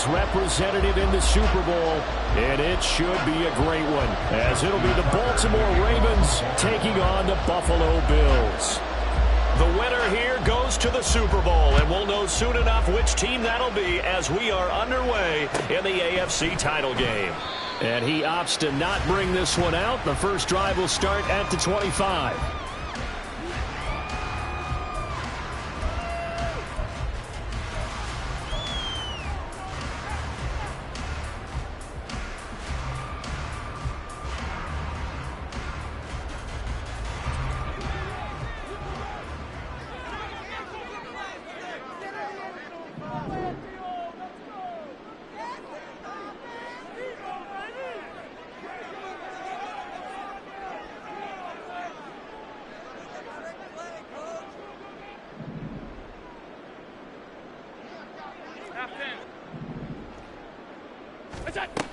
representative in the Super Bowl, and it should be a great one, as it'll be the Baltimore Ravens taking on the Buffalo Bills. The winner here goes to the Super Bowl, and we'll know soon enough which team that'll be as we are underway in the AFC title game. And he opts to not bring this one out. The first drive will start at the 25.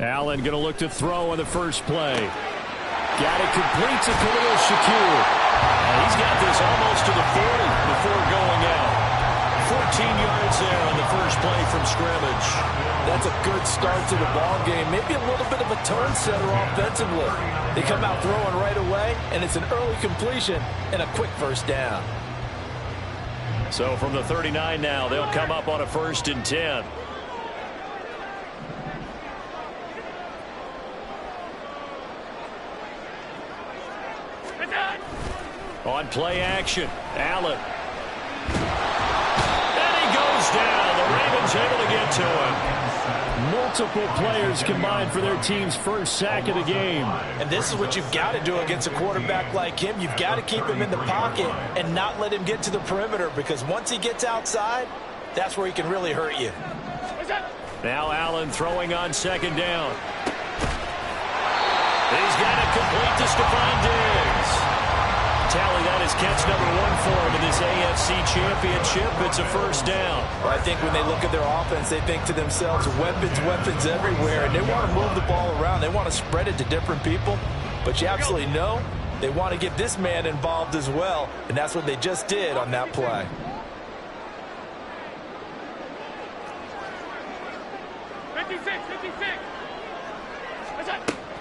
Allen going to look to throw on the first play. Got it complete to Khalil Shakir. And he's got this almost to the 40 before going out. 14 yards there on the first play from scrimmage. That's a good start to the ball game. Maybe a little bit of a tone setter offensively. They come out throwing right away, and it's an early completion and a quick first down. So from the 39 now, they'll come up on a 1st and 10. On play action, Allen. And he goes down. The Ravens able to get to him. Multiple players combined for their team's first sack of the game. And this is what you've got to do against a quarterback like him. You've got to keep him in the pocket and not let him get to the perimeter, because once he gets outside, that's where he can really hurt you. Now Allen throwing on 2nd down. He's got it complete to Stephon Diggs. Tally, that is catch number 1 for him in this AFC Championship. It's a 1st down. Well, I think when they look at their offense, they think to themselves, weapons everywhere, and they want to move the ball around. They want to spread it to different people, but you absolutely know they want to get this man involved as well, and that's what they just did on that play.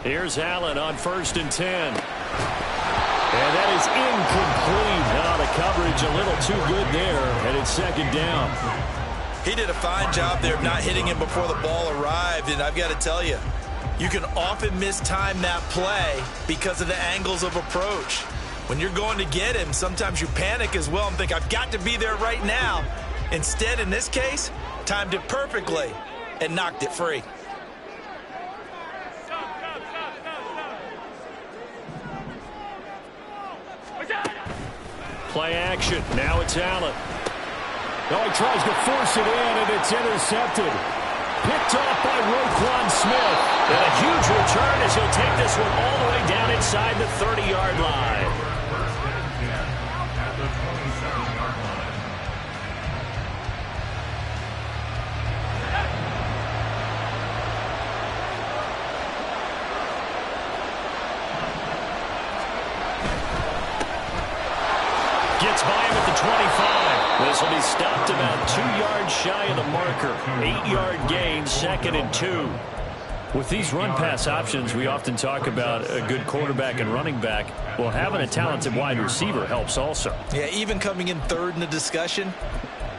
Here's Allen on 1st and 10. And that is incomplete. Now the coverage a little too good there, and it's 2nd down. He did a fine job there of not hitting him before the ball arrived, and I've got to tell you, you can often mistime that play because of the angles of approach. When you're going to get him, sometimes you panic as well and think, I've got to be there right now. Instead, in this case, timed it perfectly and knocked it free. Play action. Now it's Allen. Oh, he tries to force it in, and it's intercepted. Picked off by Roquan Smith. And a huge return as he'll take this one all the way down inside the 30-yard line. Gets by him at the 25. This will be stopped about 2 yards shy of the marker. 8-yard gain, 2nd and 2. With these run-pass options, we often talk about a good quarterback and running back. Well, having a talented wide receiver helps also. Yeah, even coming in 3rd in the discussion,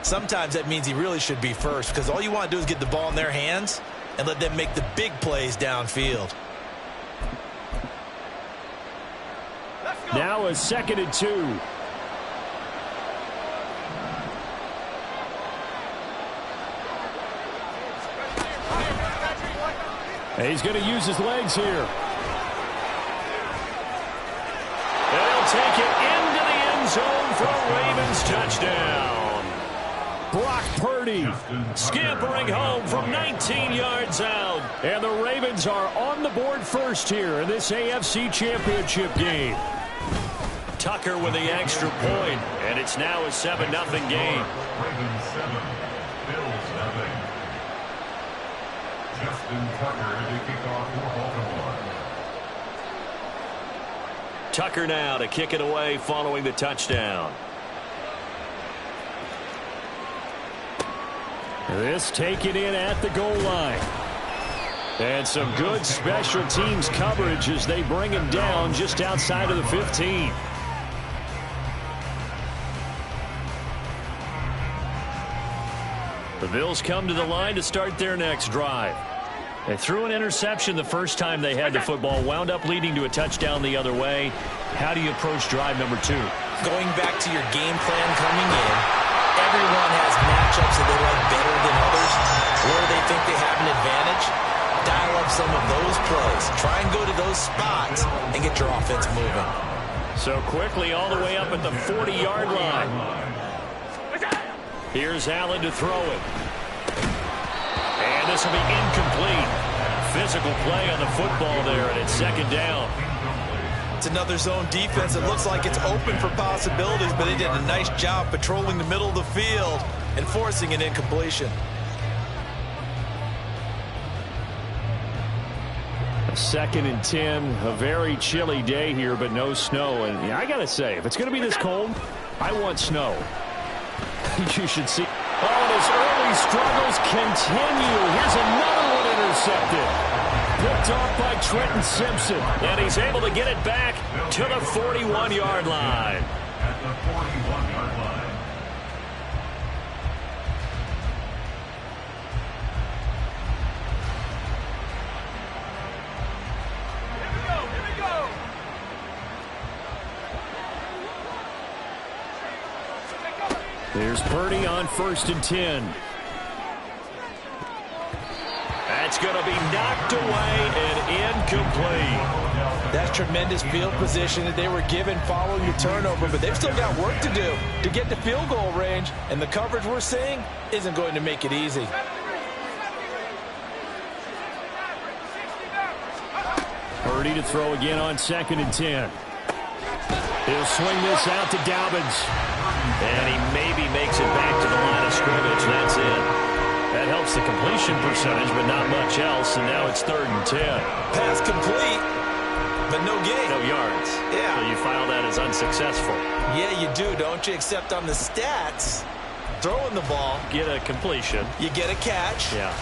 sometimes that means he really should be 1st, because all you want to do is get the ball in their hands and let them make the big plays downfield. Now a 2nd and 2. And he's going to use his legs here. And he'll take it into the end zone for a Ravens touchdown. Brock Purdy scampering home from 19 yards out. And the Ravens are on the board first here in this AFC Championship game. Tucker with the extra point, and it's now a 7-0 game. Ravens 7, Bills 0. Justin Tucker to kick off for Baltimore. Tucker now to kick it away following the touchdown. This taken in at the goal line. And some good special teams coverage as they bring him down just outside of the 15. The Bills come to the line to start their next drive. They threw an interception the first time they had the football, wound up leading to a touchdown the other way. How do you approach drive number 2? Going back to your game plan coming in, everyone has matchups that they like better than others. Where they think they have an advantage, dial up some of those plays. Try and go to those spots and get your offense moving. So quickly all the way up at the 40-yard line. Here's Allen to throw it. And this will be incomplete. Physical play on the football there, and it's second down. It's another zone defense. It looks like it's open for possibilities, but they did a nice job patrolling the middle of the field and forcing an incompletion. Second and 10, a very chilly day here, but no snow. And I got to say, if it's going to be this cold, I want snow. You should see. Oh, and his early struggles continue. Here's another one intercepted. Picked off by Trenton Simpson. And he's able to get it back to the 41-yard line. At the 41-yard line. There's Purdy on 1st and 10. That's going to be knocked away and incomplete. That's tremendous field position that they were given following the turnover, but they've still got work to do to get to field goal range, and the coverage we're seeing isn't going to make it easy. Purdy to throw again on 2nd and 10. He'll swing this out to Dobbins. And he maybe makes it back to the line of scrimmage. That's it. That helps the completion percentage, but not much else. And now it's 3rd and 10. Pass complete, but no gain. No yards. Yeah. So you file that as unsuccessful. Yeah, you do, don't you? Except on the stats, throwing the ball, Get a completion. you get a catch, Yeah.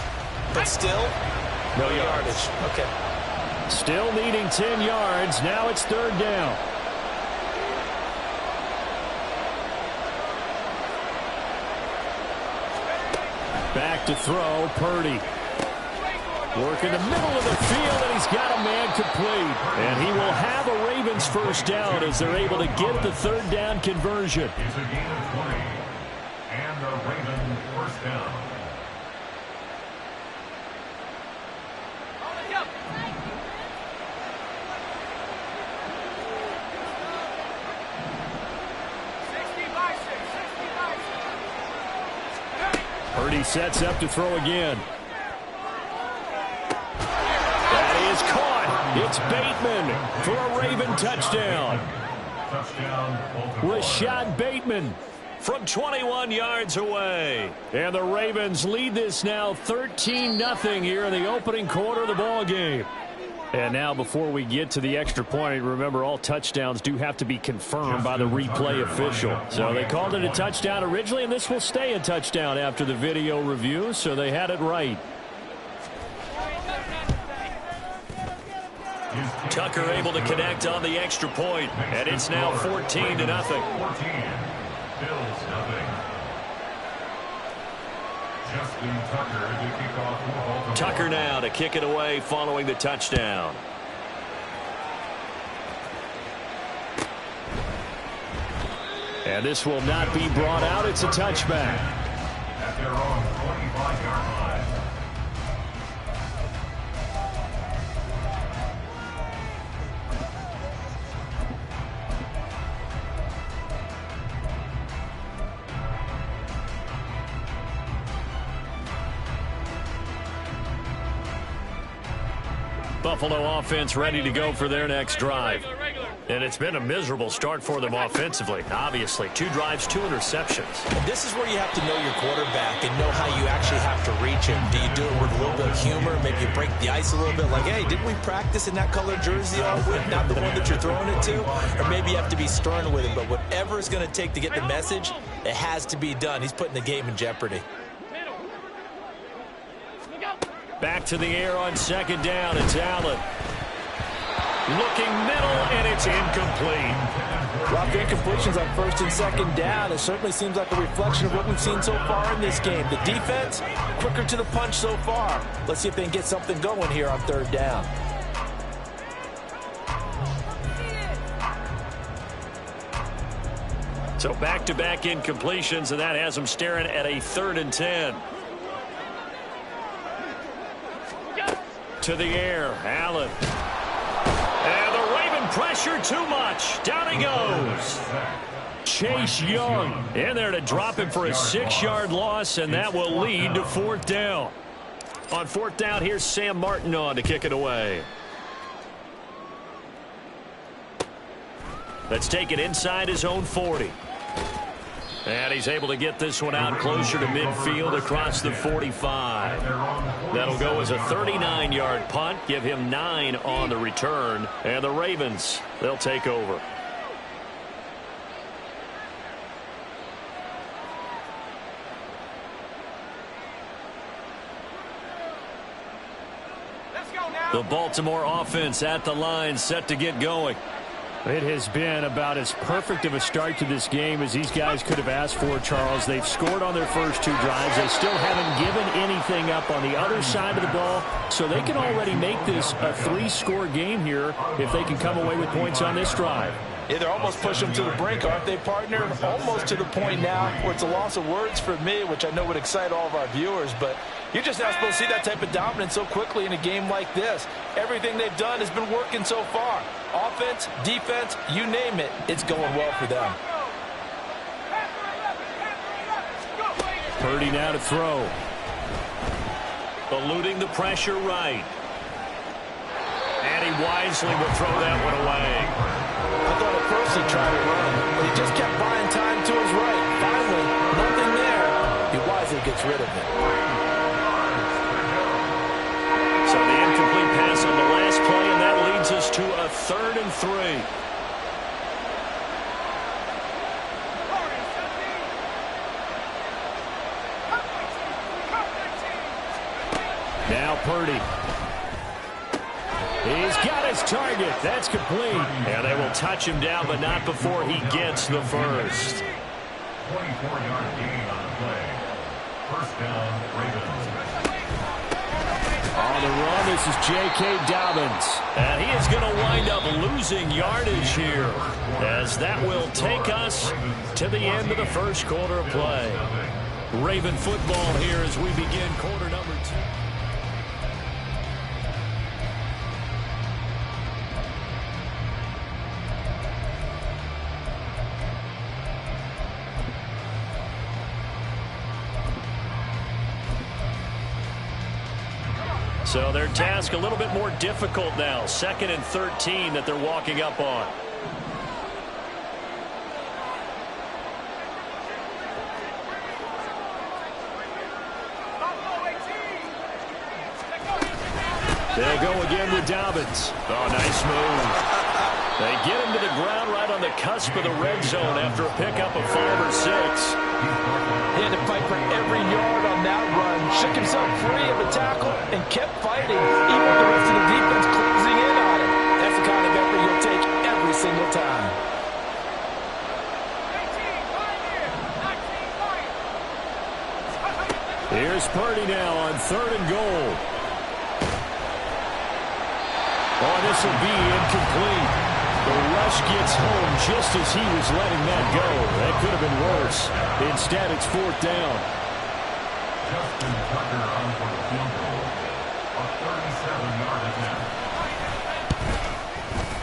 but still, No yards. Okay. Still needing 10 yards. Now it's 3rd down. Back to throw, Purdy. Work in the middle of the field, and he's got a man complete. And he will have a Ravens first down as they're able to get the 3rd down conversion. It's a gain of 20. And a Ravens first down. Purdy sets up to throw again. That is caught. It's Bateman for a Raven touchdown. Touchdown, Baltimore. Rashad Bateman. From 21 yards away. And the Ravens lead this now 13-0 here in the opening quarter of the ball game. And now before we get to the extra point, remember all touchdowns do have to be confirmed by the replay official. So they called it a touchdown originally, and this will stay a touchdown after the video review, so they had it right. Tucker able to connect on the extra point, and it's now 14-0. 14. Bills nothing. Justin Tucker to kick off for Baltimore. Tucker now to kick it away following the touchdown. And this will not be brought out. It's a touchback. At their own 25-yard line. Buffalo offense ready to go for their next drive. And it's been a miserable start for them offensively. Obviously, 2 drives, 2 interceptions. And this is where you have to know your quarterback and know how you actually have to reach him. Do you do it with a little bit of humor? Maybe you break the ice a little bit, like, hey, didn't we practice in that color jersey all week, not the one that you're throwing it to? Or maybe you have to be stern with him. But whatever it's going to take to get the message, it has to be done. He's putting the game in jeopardy. Back to the air on second down. It's Allen. Looking middle, and it's incomplete. Rough incompletions on first and second down. It certainly seems like a reflection of what we've seen so far in this game. The defense, quicker to the punch so far. Let's see if they can get something going here on third down. So back-to-back incompletions, and that has them staring at a 3rd and 10. To the air, Allen. And the Raven pressure too much. Down he goes. Chase Young in there to drop him for a 6-yard loss, and that will lead to 4th down. On 4th down, here's Sam Martin on to kick it away. Let's take it inside his own 40. And he's able to get this one out closer to midfield across the 45. That'll go as a 39-yard punt, give him 9 on the return. And the Ravens, they'll take over. The Baltimore offense at the line, set to get going. It has been about as perfect of a start to this game as these guys could have asked for, Charles. They've scored on their first 2 drives. They still haven't given anything up on the other side of the ball, so they can already make this a 3-score game here if they can come away with points on this drive. Yeah, they're almost pushing them to the brink, aren't they, partner? Almost to the point now where it's a loss of words for me, which I know would excite all of our viewers, but you're just not supposed to see that type of dominance so quickly in a game like this. Everything they've done has been working so far. Offense, defense, you name it, it's going well for them. Purdy now to throw. Eluding the pressure right. And he wisely will throw that one away. I thought at first he tried to run, but he just kept buying time to his right. Finally, nothing there. He wisely gets rid of it. So the incomplete pass on the last play, and that leads us to a 3rd and 3. Now Purdy. He's got his target. That's complete. And they will touch him down, but not before he gets the first. 24-yard gain on the play. First down, Ravens. On the run, this is J.K. Dobbins. And he is going to wind up losing yardage here, as that will take us to the end of the first quarter of play. Raven football here as we begin quarter number 2. So their task a little bit more difficult now. 2nd and 13 that they're walking up on. They'll go again with Dobbins. Oh, nice move. They get him to the ground right on the cusp of the red zone after a pickup of 5 or 6. He had to fight for every yard on that run. Shook himself free of the tackle and kept fighting, even with the rest of the defense closing in on him. That's the kind of effort you'll take every single time. Here's Purdy now on 3rd and goal. Oh, this will be incomplete. The rush gets home just as he was letting that go. That could have been worse. Instead, it's 4th down. Justin Tucker on for the field goal. A 37-yard attempt.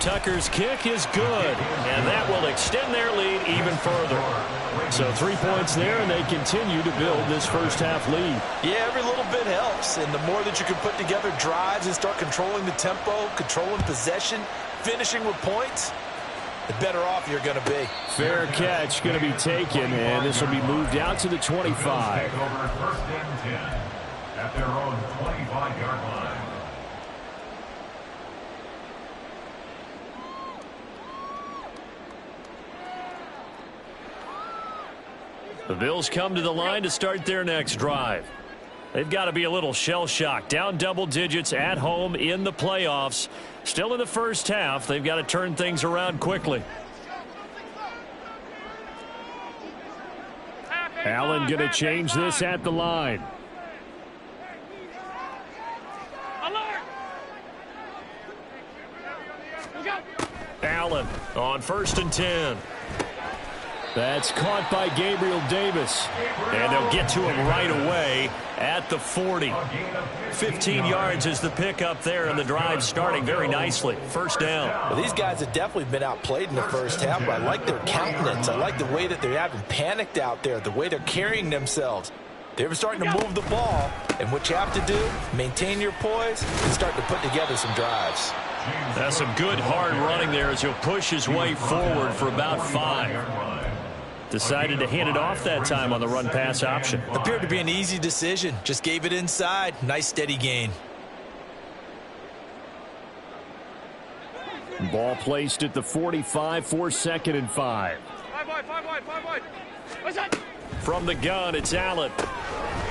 Tucker's kick is good, and that will extend their lead even further. So 3 points there, and they continue to build this first-half lead. Yeah, every little bit helps, and the more that you can put together drives and start controlling the tempo, controlling possession, finishing with points, the better off you're going to be. Fair catch going to be taken, and this will be moved out to the 25. Take over 1st and 10 at their own 25-yard line. The Bills come to the line to start their next drive. They've got to be a little shell-shocked. Down double digits at home in the playoffs. Still in the first half. They've got to turn things around quickly. Allen going to change this at the line. Allen on 1st and 10. That's caught by Gabriel Davis. And they'll get to him right away at the 40. 15 yards is the pickup there, and the drive starting very nicely. First down. Well, these guys have definitely been outplayed in the first half, but I like their countenance. I like the way that they haven't panicked out there, the way they're carrying themselves. They're starting to move the ball, and what you have to do, maintain your poise and start to put together some drives. That's some good hard running there as he'll push his way forward for about 5. Decided to hand it off that time on the run-pass option. Appeared to be an easy decision. Just gave it inside. Nice steady gain. Ball placed at the 45 for 2nd and 5. 5 wide. What's that? From the gun, it's Allen.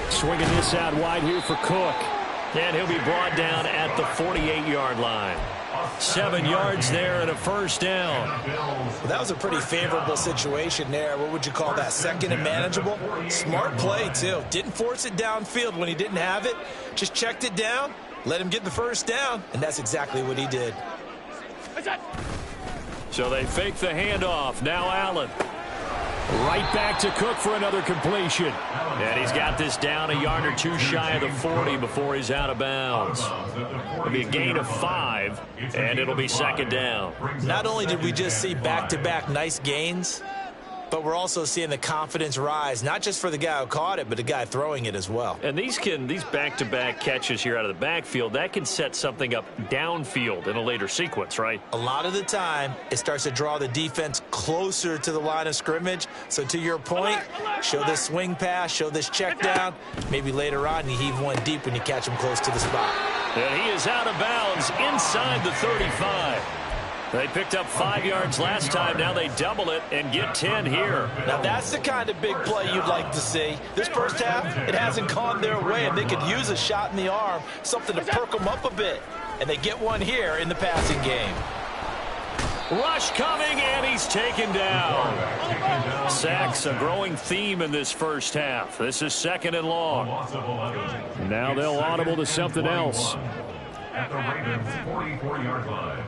Swinging this out wide here for Cook. And he'll be brought down at the 48-yard line. 7 yards there and a first down. Well, that was a pretty favorable situation there. What would you call that? 2nd and manageable? Smart play, too. Didn't force it downfield when he didn't have it. Just checked it down, let him get the first down, and that's exactly what he did. So they fake the handoff. Now Allen. Right back to Cook for another completion. And he's got this down a yard or two shy of the 40 before he's out of bounds. It'll be a gain of 5, and it'll be 2nd down. Not only did we just see back-to-back nice gains, but we're also seeing the confidence rise, not just for the guy who caught it, but the guy throwing it as well. And these back-to-back catches here out of the backfield, that can set something up downfield in a later sequence, right? A lot of the time, it starts to draw the defense closer to the line of scrimmage. So to your point, show this swing pass, show this check down. Maybe later on you heave one deep when you catch him close to the spot. And he is out of bounds inside the 35. They picked up 5 yards last time. Now they double it and get 10 here. Now that's the kind of big play you'd like to see. This first half, it hasn't gone their way, and they could use a shot in the arm, something to perk them up a bit. And they get one here in the passing game. Rush coming, and he's taken down. Sacks, a growing theme in this first half. This is 2nd and long. Now they'll audible to something else. At the Ravens' 44-yard line.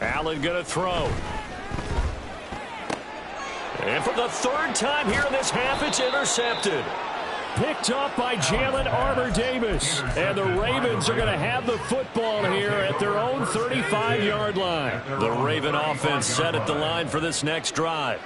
Allen going to throw. And for the 3rd time here in this half, it's intercepted. Picked up by Jalen Armour-Davis. And the Ravens are going to have the football here at their own 35-yard line. The Raven offense set at the line for this next drive.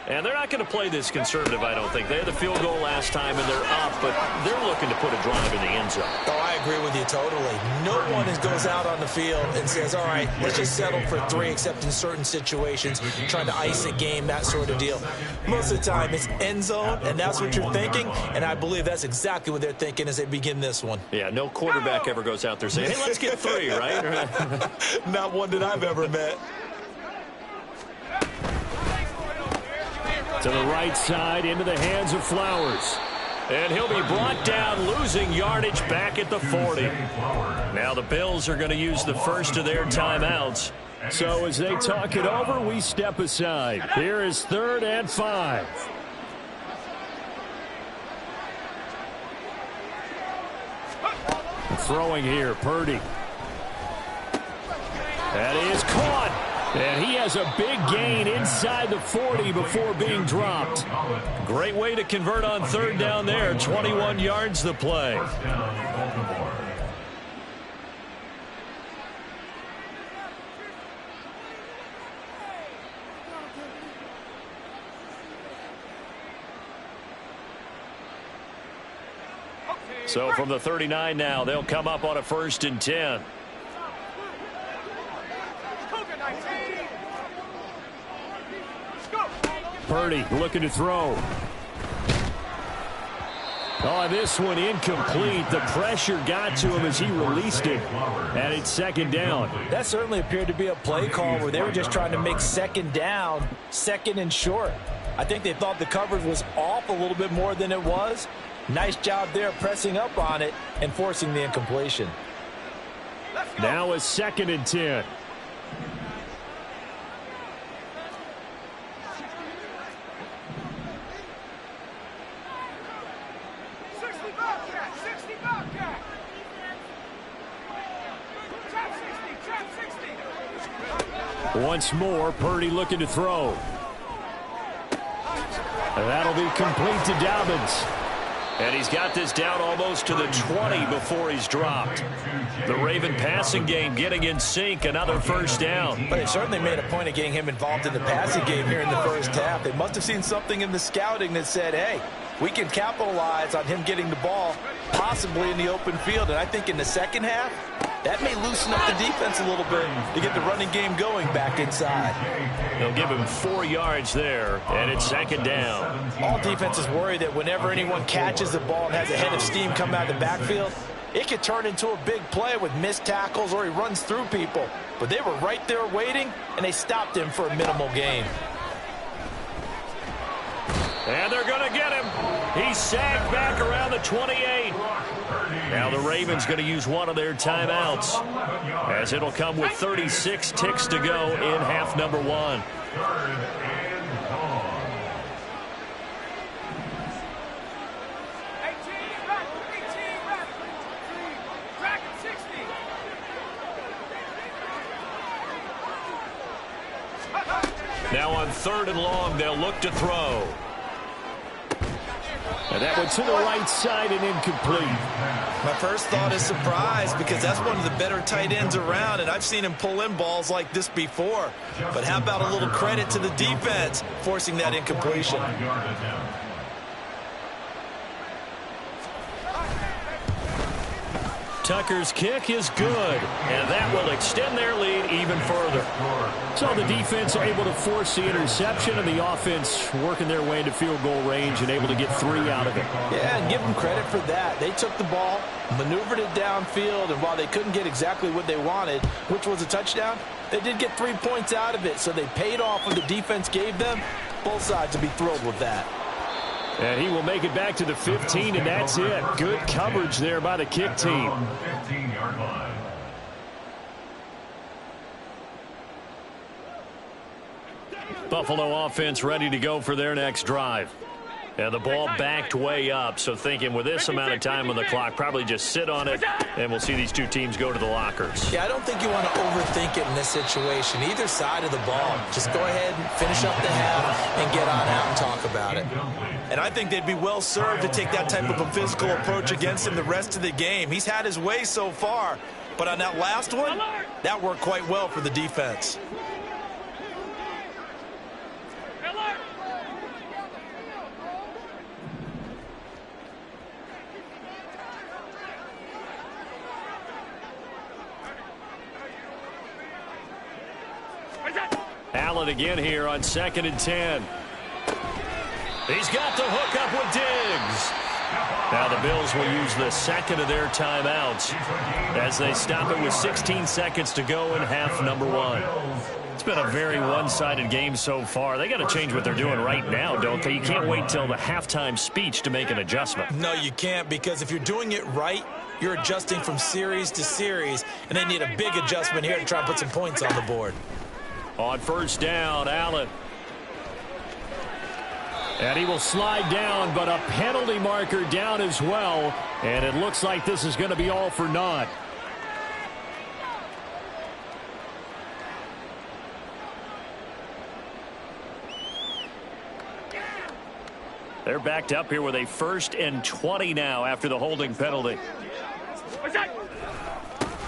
And they're not going to play this conservative, I don't think. They had the field goal last time, and they're up, but they're looking to put a drive in the end zone. Oh, I agree with you totally. No one goes out on the field and says, all right, let's just settle for 3, except in certain situations, trying to ice a game, that sort of deal. Most of the time, it's end zone, and that's what you're thinking, and I believe that's exactly what they're thinking as they begin this one. Yeah, no quarterback ever goes out there saying, hey, let's get 3, right? Not one that I've ever met. To the right side, into the hands of Flowers. And he'll be brought down, losing yardage back at the 40. Now the Bills are going to use the first of their timeouts. So as they talk it over, we step aside. Here is 3rd and 5. Throwing here, Purdy. That is caught. And he has a big gain inside the 40 before being dropped. Great way to convert on 3rd down there. 21 yards the play. So from the 39 now, they'll come up on a 1st and 10. Purdy looking to throw. Oh, this one incomplete. The pressure got to him as he released it, and it's second down. That certainly appeared to be a play call where they were just trying to make second down, second and short. I think they thought the coverage was off a little bit more than it was. Nice job there pressing up on it and forcing the incompletion. Now a 2nd and 10. Once more, Purdy looking to throw. And that'll be complete to Dobbins. And he's got this down almost to the 20 before he's dropped. The Raven passing game getting in sync, another first down. But they certainly made a point of getting him involved in the passing game here in the first half. They must have seen something in the scouting that said, hey, we can capitalize on him getting the ball possibly in the open field. And I think in the second half, that may loosen up the defense a little bit to get the running game going back inside. They'll give him 4 yards there, and it's second down. All defenses worry that whenever anyone catches the ball and has a head of steam coming out of the backfield, it could turn into a big play with missed tackles or he runs through people. But they were right there waiting, and they stopped him for a minimal gain. And they're going to get him. He's sagged back around the 28. Now the Ravens going to use one of their timeouts, as it'll come with 36 ticks to go in half number 1. Now on 3rd and long, they'll look to throw. And that one to the right side and incomplete. My first thought is surprise, because that's one of the better tight ends around, and I've seen him pull in balls like this before. But how about a little credit to the defense forcing that incompletion? Tucker's kick is good, and that will extend their lead even further. So the defense able to force the interception, and the offense working their way into field goal range and able to get 3 out of it. Yeah, and give them credit for that. They took the ball, maneuvered it downfield, and while they couldn't get exactly what they wanted, which was a touchdown, they did get 3 points out of it, so they paid off what the defense gave them. Both sides will be thrilled with that. And he will make it back to the 15, and that's it. Good coverage there by the kick team. 15-yard line. Buffalo offense ready to go for their next drive. And the ball backed way up, so thinking with this amount of time on the clock, probably just sit on it, and we'll see these two teams go to the lockers. Yeah, I don't think you want to overthink it in this situation. Either side of the ball, just go ahead and finish up the half and get on out and talk about it. And I think they'd be well served to take that type of a physical approach against him the rest of the game. He's had his way so far, but on that last one, that worked quite well for the defense. Allen again here on 2nd and 10. He's got the hook up with Diggs. Now the Bills will use the second of their timeouts as they stop it with 16 seconds to go in half number 1. It's been a very one-sided game so far. They got to change what they're doing right now, don't they? You can't wait till the halftime speech to make an adjustment. No, you can't, because if you're doing it right, you're adjusting from series to series, and they need a big adjustment here to try and put some points on the board. On first down, Allen. And he will slide down, but a penalty marker down as well. And it looks like this is going to be all for naught. They're backed up here with a 1st and 20 now after the holding penalty.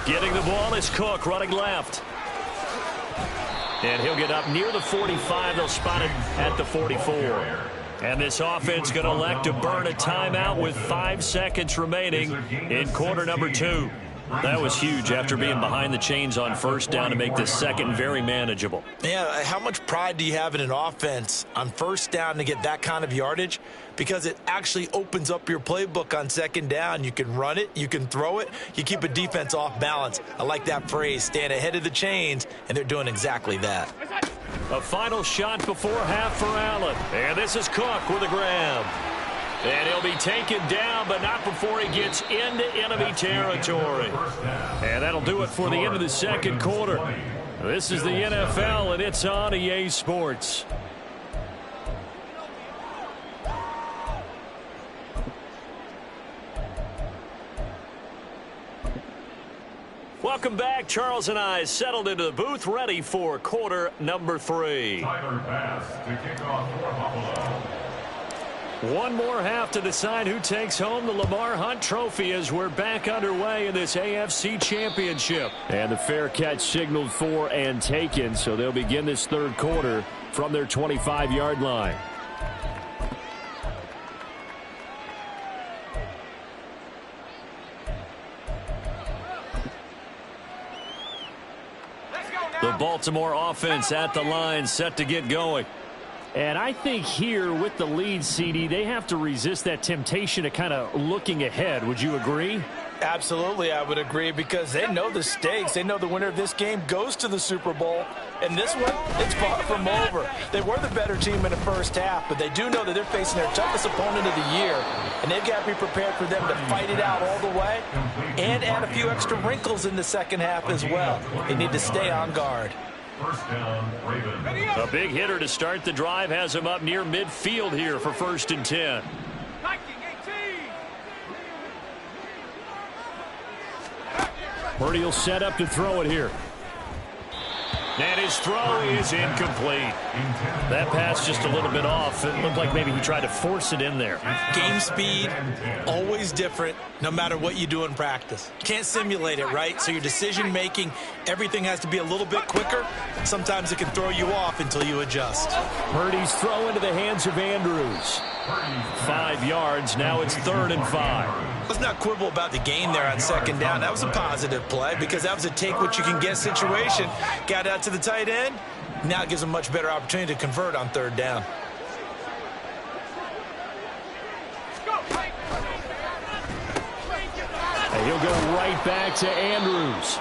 Getting the ball is Cook running left. And he'll get up near the 45. They'll spot it at the 44. And this offense going to elect to burn a timeout with 5 seconds remaining in quarter number 2. That was huge after being behind the chains on first down to make this second very manageable. Yeah, how much pride do you have in an offense on first down to get that kind of yardage? Because it actually opens up your playbook on second down. You can run it, you can throw it, you keep a defense off balance. I like that phrase, stand ahead of the chains, and they're doing exactly that. A final shot before half for Allen. And this is Cook with a grab. And he'll be taken down, but not before he gets into enemy territory. And that'll do it for the end of the second quarter. This is the NFL, and it's on EA Sports. Welcome back. Charles and I settled into the booth, ready for quarter number 3. Tyler Bass to kick off for Buffalo. One more half to decide who takes home the Lamar Hunt Trophy as we're back underway in this AFC Championship. And the fair catch signaled for and taken, so they'll begin this third quarter from their 25-yard line. The Baltimore offense at the line, set to get going. And I think here with the lead, CD, they have to resist that temptation of kind of looking ahead. Would you agree? Absolutely, I would agree, because they know the stakes. They know the winner of this game goes to the Super Bowl. And this one, it's far from over. They were the better team in the first half, but they do know that they're facing their toughest opponent of the year. And they've got to be prepared for them to fight it out all the way and add a few extra wrinkles in the second half as well. They need to stay on guard. First down, Ravens. A big hitter to start the drive has him up near midfield here for 1st and 10. Purdy will set up to throw it here. And his throw is incomplete. That pass just a little bit off. It looked like maybe he tried to force it in there. Game speed, always different, no matter what you do in practice. You can't simulate it, right? So your decision-making, everything has to be a little bit quicker. Sometimes it can throw you off until you adjust. Purdy's throw into the hands of Andrews. 5 yards, now it's 3rd and 5. Let's not quibble about the gain there on second down. That was a positive play because that was a take-what-you-can-get situation. Got out to the tight end. Now it gives them a much better opportunity to convert on 3rd down. And he'll go right back to Andrews.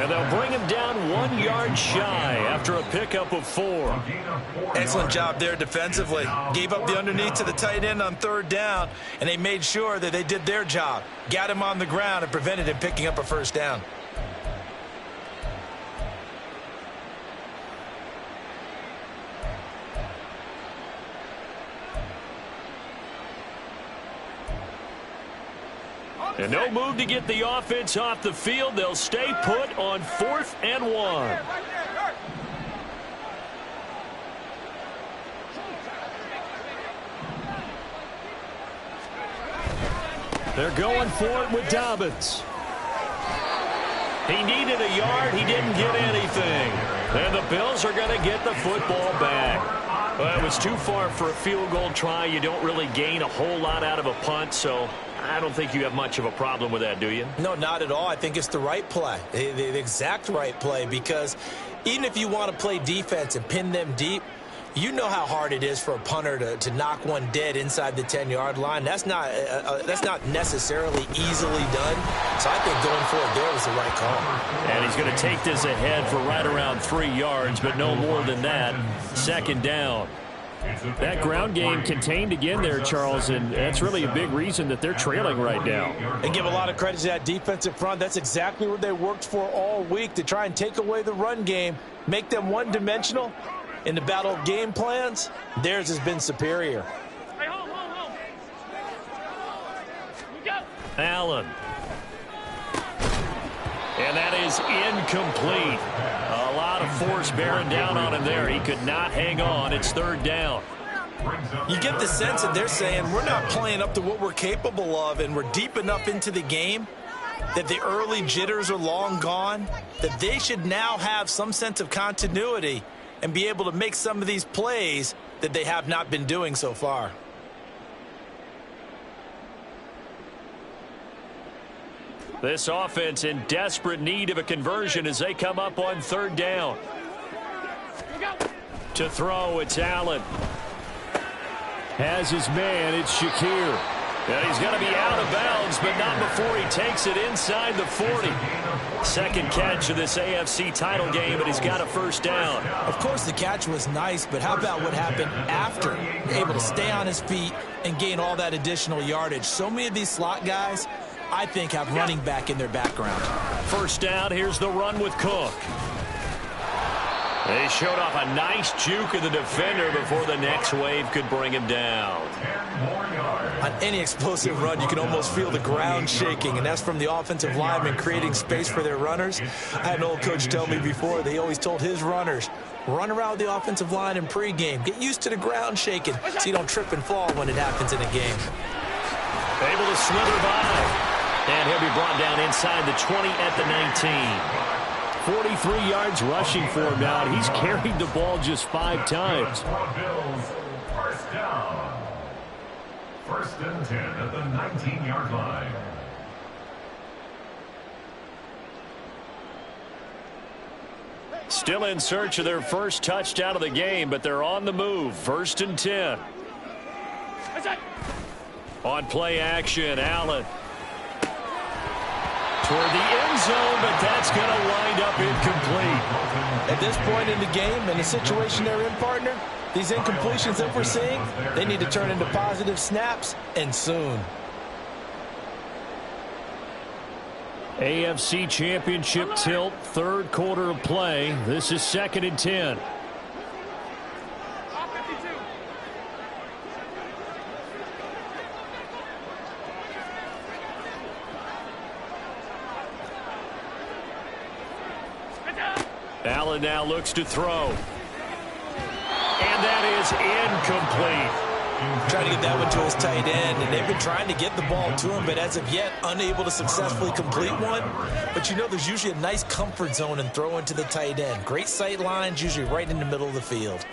And they'll bring him down 1 yard shy after a pickup of 4. Excellent job there defensively. Gave up the underneath to the tight end on 3rd down, and they made sure that they did their job. Got him on the ground and prevented him picking up a 1st down. And no move to get the offense off the field. They'll stay put on 4th and 1. They're going for it with Dobbins. He needed a yard. He didn't get anything. And the Bills are going to get the football back. Well, it was too far for a field goal try. You don't really gain a whole lot out of a punt, so I don't think you have much of a problem with that, do you? No, not at all. I think it's the right play, the exact right play, because even if you want to play defense and pin them deep, you know how hard it is for a punter to knock one dead inside the 10-yard line. That's not necessarily easily done. So I think going for it there was the right call. And he's going to take this ahead for right around 3 yards, but no more than that. 2nd down. That ground game contained again there, Charles, and that's really a big reason that they're trailing right now. And give a lot of credit to that defensive front. That's exactly what they worked for all week, to try and take away the run game, make them one-dimensional. In the battle of game plans, theirs has been superior. Hey, hold. Allen. And that is incomplete. A lot of force bearing down on him there. He could not hang on. It's 3rd down. You get the sense that they're saying we're not playing up to what we're capable of, and we're deep enough into the game that the early jitters are long gone, that they should now have some sense of continuity and be able to make some of these plays that they have not been doing so far. This offense in desperate need of a conversion as they come up on third down. To throw, it's Allen. Has his man, it's Shakir. And he's going to be out of bounds, but not before he takes it inside the 40. Second catch of this AFC title game, and he's got a first down. Of course, the catch was nice, but how about what happened after? Able to stay on his feet and gain all that additional yardage. So many of these slot guys, I think, have running back in their background. First down, here's the run with Cook. They showed off a nice juke of the defender before the next wave could bring him down. On any explosive run, you can almost feel the ground shaking, and that's from the offensive linemen creating space for their runners. I had an old coach tell me before, they always told his runners, run around the offensive line in pregame. Get used to the ground shaking so you don't trip and fall when it happens in a game. Able to slither by. And he'll be brought down inside the 20 at the 19. 43 yards rushing for him now, and he's carried the ball just 5 times. First down. First and 10 at the 19-yard line. Still in search of their first touchdown of the game, but they're on the move. First and 10. On play action, Allen. Toward the end zone, but that's going to wind up incomplete. At this point in the game, and the situation they're in, partner, these incompletions that we're seeing, they need to turn into positive snaps, and soon. AFC Championship tilt, third quarter of play. This is second and 10. Allen now looks to throw. And that is incomplete. Trying to get that one to his tight end, and they've been trying to get the ball to him, but as of yet, unable to successfully complete one. But you know, there's usually a nice comfort zone in throwing to the tight end. Great sight lines, usually right in the middle of the field.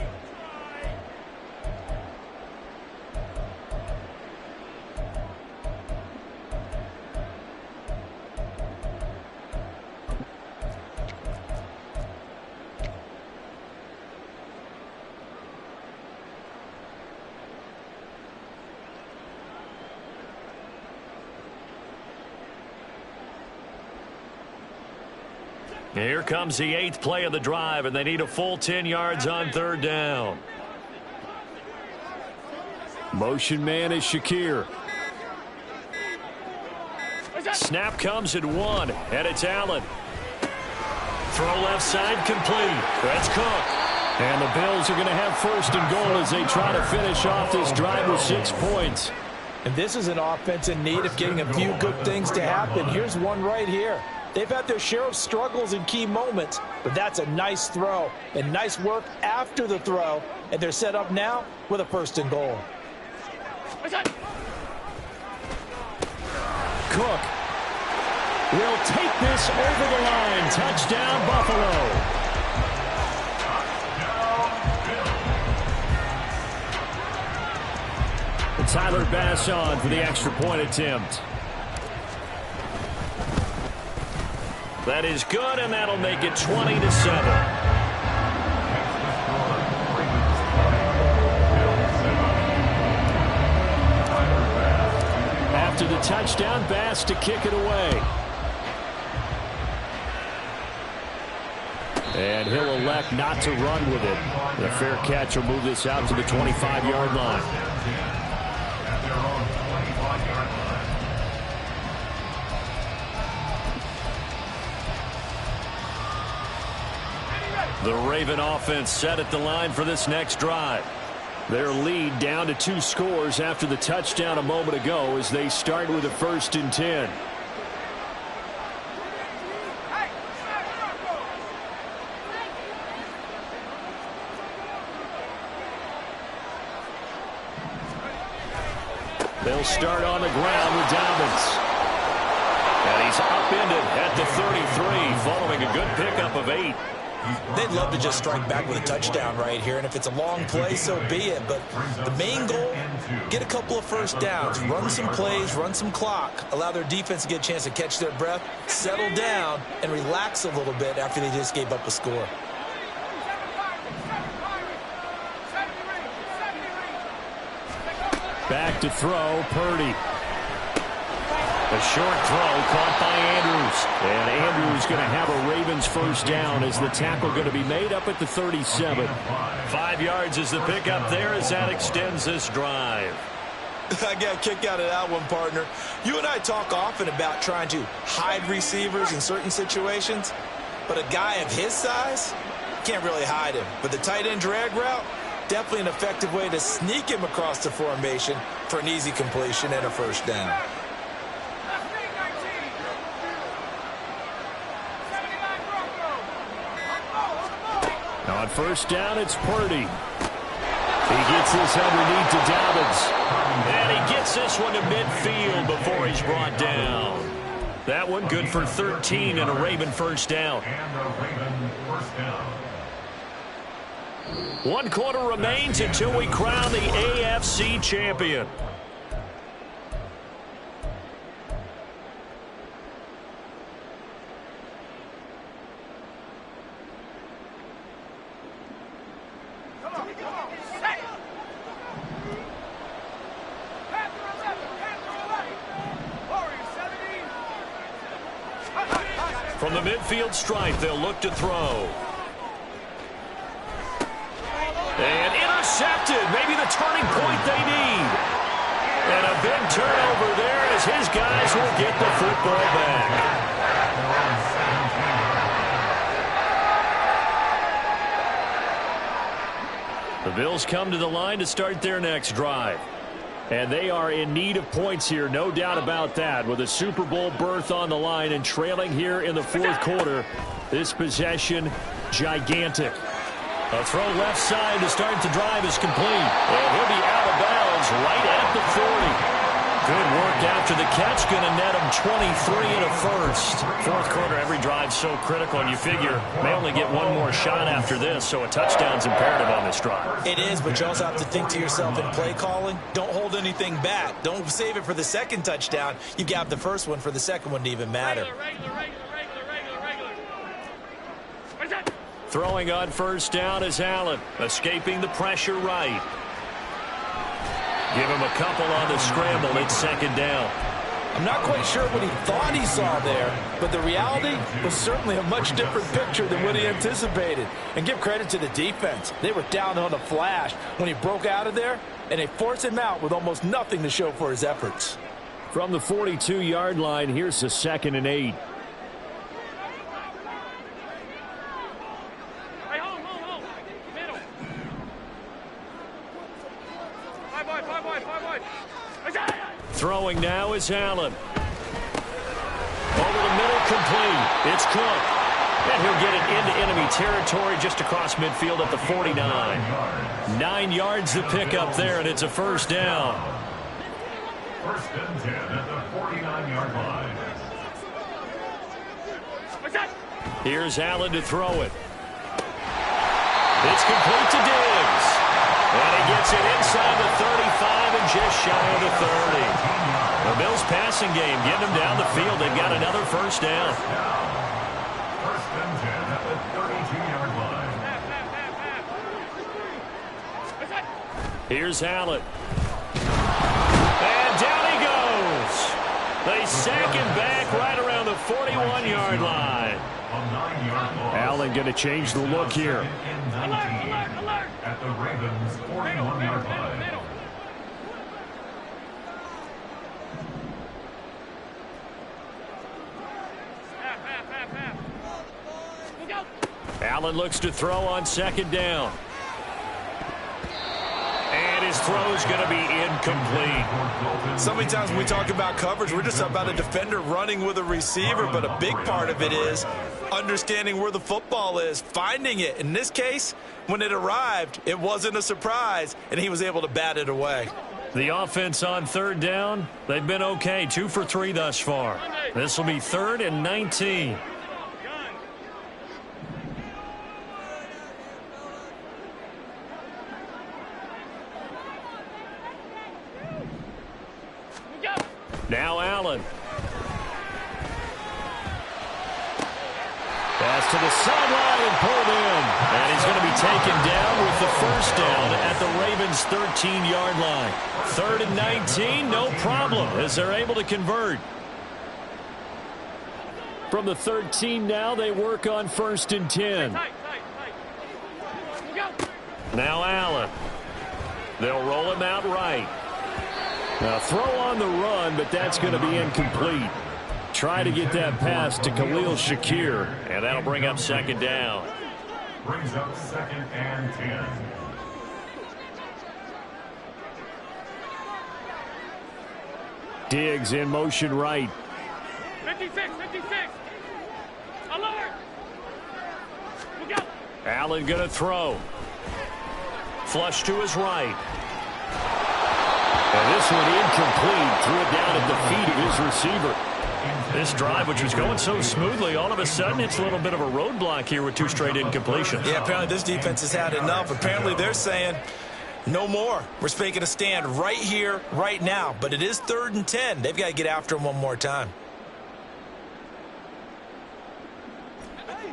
Here comes the 8th play of the drive, and they need a full 10 yards on third down. Motion man is Shakir. Snap comes at 1, and it's Allen. Throw left side complete. That's Cook. And the Bills are going to have first and goal as they try to finish off this drive with 6 points. And this is an offense in need of getting a few good things to happen. Here's one right here. They've had their share of struggles in key moments, but that's a nice throw and nice work after the throw, and they're set up now with a first and goal. Cook will take this over the line. Touchdown, Buffalo. Tyler Bass on for the extra point attempt. That is good, and that'll make it 20-7. After the touchdown, Bass to kick it away. And he'll elect not to run with it. The fair catch will move this out to the 25-yard line. The Raven offense set at the line for this next drive. Their lead down to 2 scores after the touchdown a moment ago as they start with a first and 10. They'll start on the ground with Dobbins. And he's upended at the 33 following a good pickup of 8. They'd love to just strike back with a touchdown right here, and if it's a long play, so be it. But the main goal, get a couple of first downs, run some plays, run some clock, allow their defense to get a chance to catch their breath, settle down, and relax a little bit after they just gave up a score. Back to throw, Purdy. A short throw caught by Andrews. And Andrews going to have a Ravens first down as the tackle going to be made up at the 37. 5 yards is the pickup there as that extends this drive. I got a kick out of that one, partner. You and I talk often about trying to hide receivers in certain situations, but a guy of his size can't really hide him. But the tight end drag route, definitely an effective way to sneak him across the formation for an easy completion and a first down. On first down, it's Purdy. He gets this underneath to Dobbins. And he gets this one to midfield before he's brought down. That one good for 13 and a Raven first down. And a Raven first down. 1 quarter remains until we crown the AFC champion. From the midfield stripe, they'll look to throw. And intercepted. Maybe the turning point they need. And a big turnover there as his guys will get the football back. The Bills come to the line to start their next drive. And they are in need of points here, no doubt about that. With a Super Bowl berth on the line and trailing here in the fourth quarter, this possession, gigantic. A throw left side to start the drive is complete. And he'll be out of bounds right at the 40. Good work after the catch. Going to net him 23 and a first. Fourth quarter, every drive so critical, and you figure may only get one more shot after this, so a touchdown's imperative on this drive. It is, but you also have to think to yourself in play calling, don't hold anything back. Don't save it for the second touchdown. You got the first one for the second one to even matter. Regular. Throwing on first down is Allen, escaping the pressure right. Give him a couple on the scramble. It's second down. I'm not quite sure what he thought he saw there, but the reality was certainly a much different picture than what he anticipated. And give credit to the defense. They were down on the flash when he broke out of there, and they forced him out with almost nothing to show for his efforts. From the 42-yard line, here's the 2nd and 8. Hey, hold. Middle. 5 wide. Throwing now is Allen. Over the middle, complete. It's Cook. And he'll get it into enemy territory just across midfield at the 49. 9 yards to pick up there, and it's a first down. First and 10 at the 49-yard line. Here's Allen to throw it. It's complete to Diggs. And he gets it inside the 35 and just shy of the 30. The Bills passing game getting them down the field. They've got another first down. First and 10 at the 32-yard line. Here's Allen. And down he goes. They sack him back right around the 41-yard line. Allen going to change the look here. Alert. At the Ravens 41-yard line. Allen looks to throw on second down. And his throw's going to be incomplete. So many times when we talk about coverage, we're just about a defender running with a receiver, but a big part of it is understanding where the football is, finding it. In this case, when it arrived, it wasn't a surprise, and he was able to bat it away. The offense on third down, they've been okay. 2 for 3 thus far. This will be 3rd and 19. Now Allen. Pass to the sideline and pulled in. And he's going to be taken down with the first down at the Ravens' 13-yard line. 3rd and 19, no problem, as they're able to convert. From the 13 now, they work on 1st and 10. Now Allen. They'll roll him out right. Now throw on the run, but that's going to be incomplete. Try to get that pass to Khalil Shakir, and that'll bring up 2nd down. Brings up 2nd and 10. Diggs in motion right. 56, 56. Alert. Look out. Allen going to throw. Flush to his right. And this one incomplete. Threw it down at the feet of his receiver. This drive, which was going so smoothly, all of a sudden it's a little bit of a roadblock here with 2 straight incompletions. Yeah, apparently this defense has had enough. Apparently they're saying no more. We're making a stand right here, right now. But it is 3rd and 10. They've got to get after him one more time.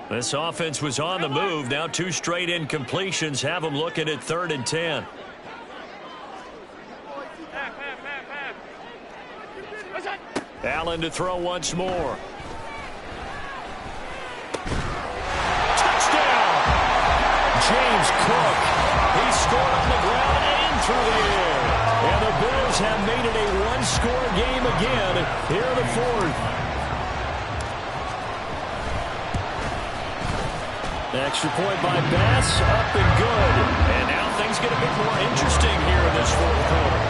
This offense was on the move. Now 2 straight incompletions have them looking at 3rd and 10. Allen to throw once more. Touchdown! James Cook. He scored on the ground and through the air. And the Bills have made it a 1-score game again here in the 4th. Extra point by Bass, up and good. And now things get a bit more interesting here in this 4th quarter.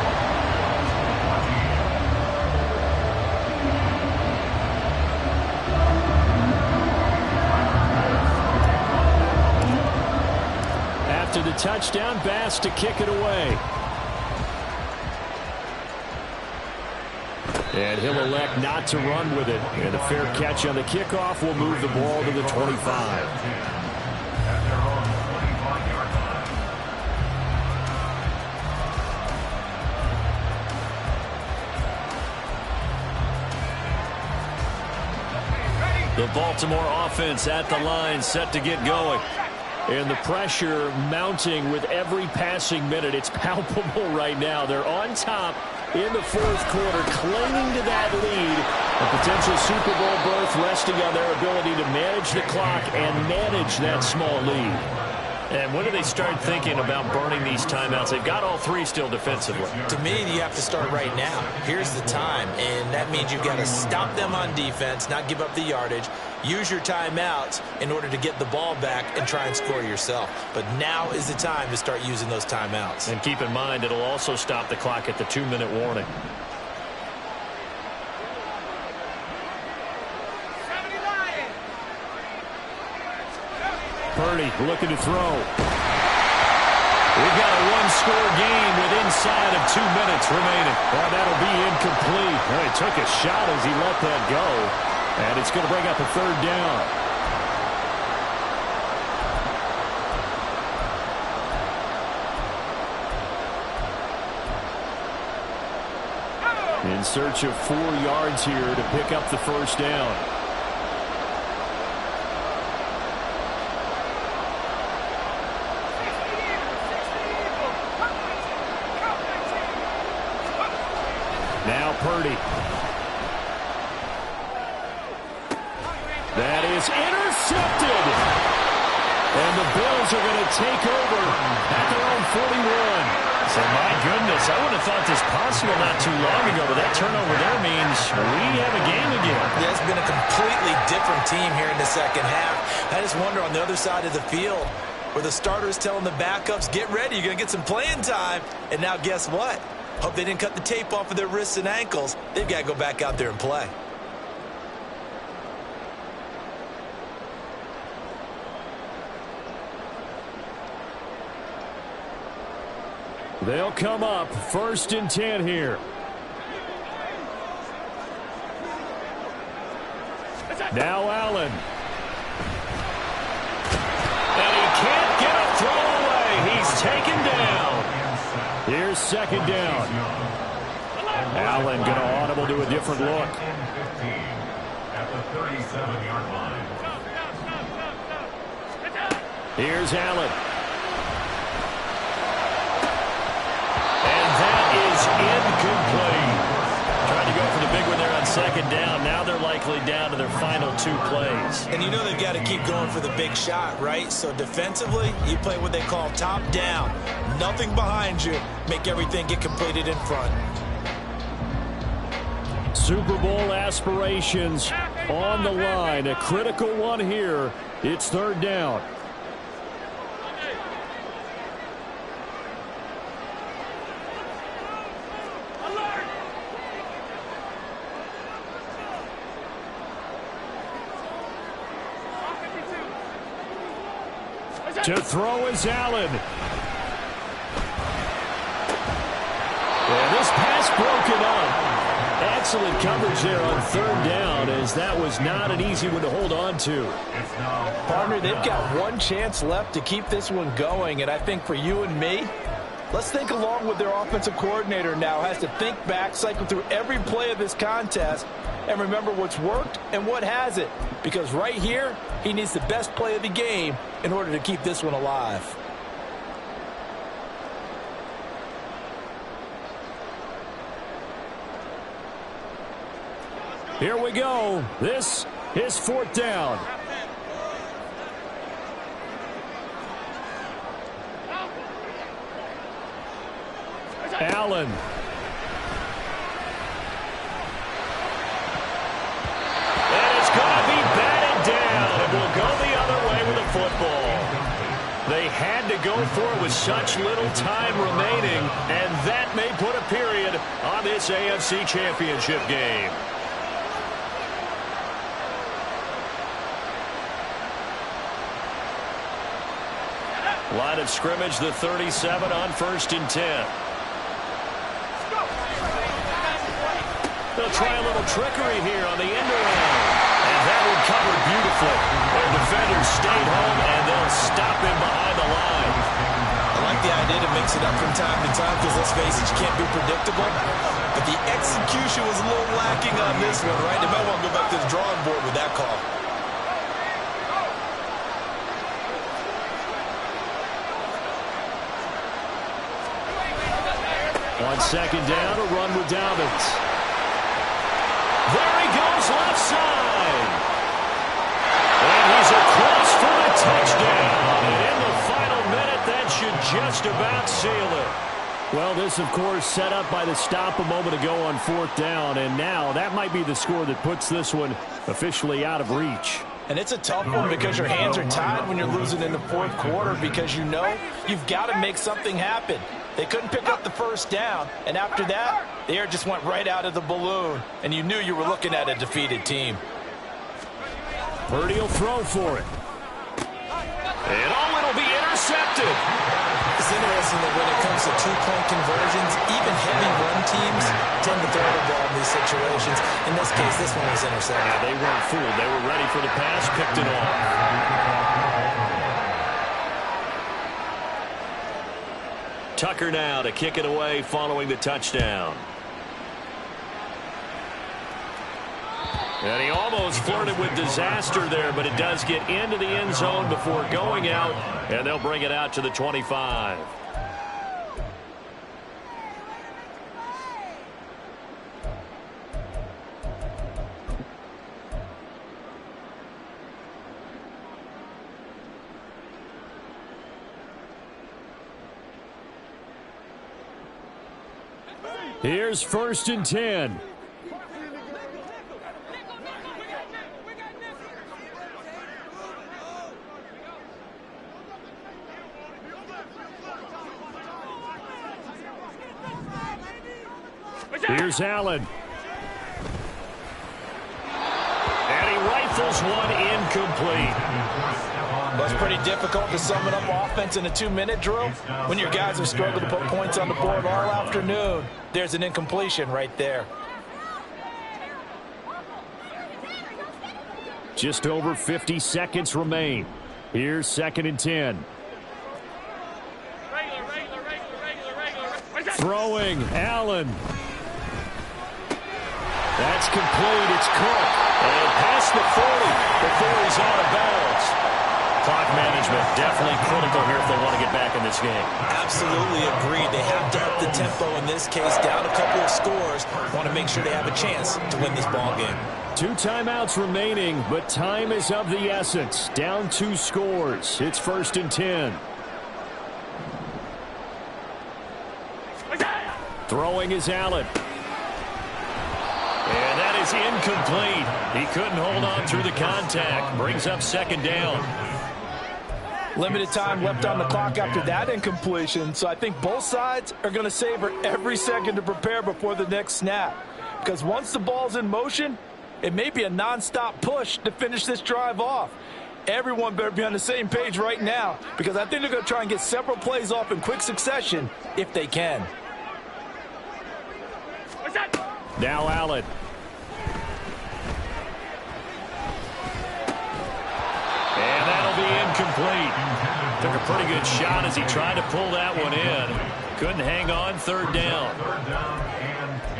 After the touchdown, Bass to kick it away. And he'll elect not to run with it. And a fair catch on the kickoff will move the ball to the 25. The Baltimore offense at the line, set to get going. And the pressure mounting with every passing minute. It's palpable right now. They're on top in the 4th quarter, clinging to that lead. A potential Super Bowl berth resting on their ability to manage the clock and manage that small lead. And when do they start thinking about burning these timeouts? They've got all 3 still defensively. To me, you have to start right now. Here's the time, and that means you've got to stop them on defense, not give up the yardage, use your timeouts in order to get the ball back and try and score yourself. But now is the time to start using those timeouts. And keep in mind, it'll also stop the clock at the 2-minute warning. Purdy looking to throw. We've got a 1-score game with inside of 2 minutes remaining. Well, that'll be incomplete. Well, he took a shot as he let that go. And it's going to bring up a 3rd down. In search of 4 yards here to pick up the 1st down. Now Purdy. That is intercepted. And the Bills are going to take over at their own 41. So, my goodness, I would have thought this possible not too long ago, but that turnover there means we have a game again. Yeah, it's been a completely different team here in the 2nd half. I just wonder on the other side of the field where the starters telling the backups, get ready, you're going to get some playing time. And now guess what? Hope they didn't cut the tape off of their wrists and ankles. They've got to go back out there and play. They'll come up 1st and 10 here. Now Allen. And he can't get a throw away. He's taken down. Here's 2nd down. Allen going to audible to a different look. At the 37-yard line. Here's Allen. And that is incomplete. Trying to go for the big one there on second down. Now they're likely down to their final 2 plays. And you know they've got to keep going for the big shot, right? So defensively, you play what they call top down. Nothing behind you. Make everything get completed in front. Super Bowl aspirations on the line. A critical one here. It's third down. To throw is Allen. And this pass broken up. Excellent coverage there on third down, as that was not an easy one to hold on to. Partner, they've got one chance left to keep this one going, and I think for you and me, let's think along with their offensive coordinator now. Has to think back, cycle through every play of this contest, and remember what's worked and what hasn't. Because right here, he needs the best play of the game in order to keep this one alive. Here we go. This is fourth down. Allen. And it's going to be batted down. It will go the other way with the football. They had to go for it with such little time remaining, and that may put a period on this AFC Championship game. Line of scrimmage, the 37 on 1st and 10. They'll try a little trickery here on the end around. And that one covered beautifully. Their defenders stayed home, and they'll stop him behind the line. I like the idea to mix it up from time to time because, let's face it, you can't be predictable. But the execution was a little lacking on this one, right? They might want to go back to the drawing board with that call. On second down, a run with Dobbins. There he goes, left side. And he's across for the touchdown. And in the final minute, that should just about seal it. Well, this, of course, set up by the stop a moment ago on fourth down. And now that might be the score that puts this one officially out of reach. And it's a tough one because your hands are tied when you're losing in the fourth quarter because you know you've got to make something happen. They couldn't pick up the first down, and after that, the air just went right out of the balloon, and you knew you were looking at a defeated team. Purdy will throw for it. And it'll be intercepted. It's interesting that when it comes to two-point conversions, even heavy run teams tend to throw the ball in these situations. In this case, this one was intercepted. Yeah, they weren't fooled. They were ready for the pass, picked it off. Tucker now to kick it away following the touchdown. And he almost flirted with disaster there, but it does get into the end zone before going out, and they'll bring it out to the 25. Here's 1st and 10. Here's Allen. And he rifles one incomplete. Well, it's pretty difficult to sum it up offense in a 2-minute drill when your guys have struggled to put points on the board all afternoon. There's an incompletion right there. Just over 50 seconds remain. Here's 2nd and 10. Regular. Throwing, Allen. That's complete. It's Cook. And past the 40 before he's out of bounds. Clock management definitely critical here if they want to get back in this game. Absolutely agreed. They have to up the tempo in this case. Down a couple of scores. Want to make sure they have a chance to win this ball game. 2 timeouts remaining, but time is of the essence. Down 2 scores. It's 1st and 10. Throwing is Allen. And that is incomplete. He couldn't hold on through the contact. Brings up 2nd down. Limited time left on the clock after that incompletion, so I think both sides are going to savor every second to prepare before the next snap. Because once the ball's in motion, it may be a nonstop push to finish this drive off. Everyone better be on the same page right now, because I think they're going to try and get several plays off in quick succession if they can. Now Allen. And that'll be incomplete. Took a pretty good shot as he tried to pull that one in. Couldn't hang on. 3rd down.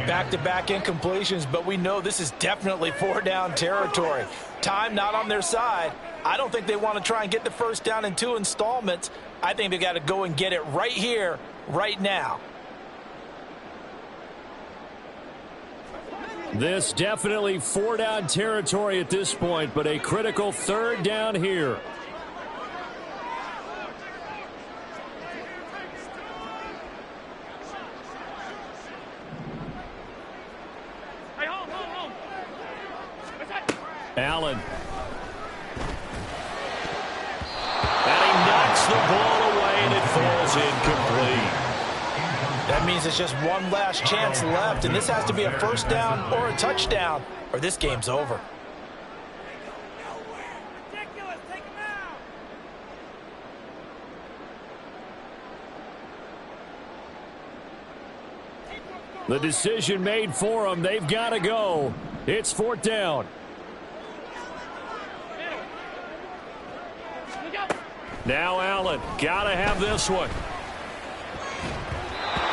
Back-to-back incompletions, but we know this is definitely 4-down territory. Time not on their side. I don't think they want to try and get the 1st down in 2 installments. I think they got to go and get it right here, right now. This definitely 4-down territory at this point, but a critical 3rd down here. Hey, hold. Allen. And he knocks the ball away, and it falls incomplete. That means it's just one last chance left, and this has to be a 1st down or a touchdown, or this game's over. Ridiculous. Take him out. The decision made for them. They've got to go. It's 4th down. Now Allen. Got to have this one.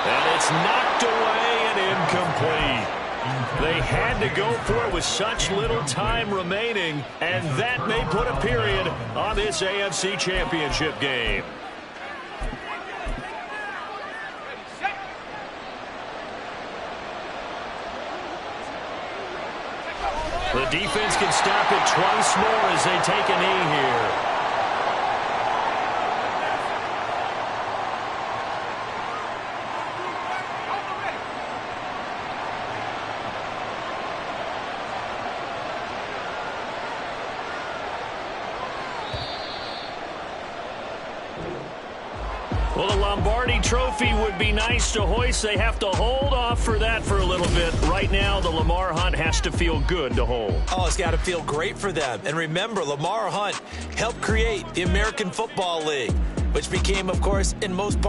And it's knocked away and incomplete. They had to go for it with such little time remaining, and that may put a period on this AFC Championship game. The defense can stop it twice more as they take a knee here. Well, the Lombardi Trophy would be nice to hoist. They have to hold off for that for a little bit. Right now, the Lamar Hunt has to feel good to hold. Oh, it's got to feel great for them. And remember, Lamar Hunt helped create the American Football League, which became, of course, in most parts,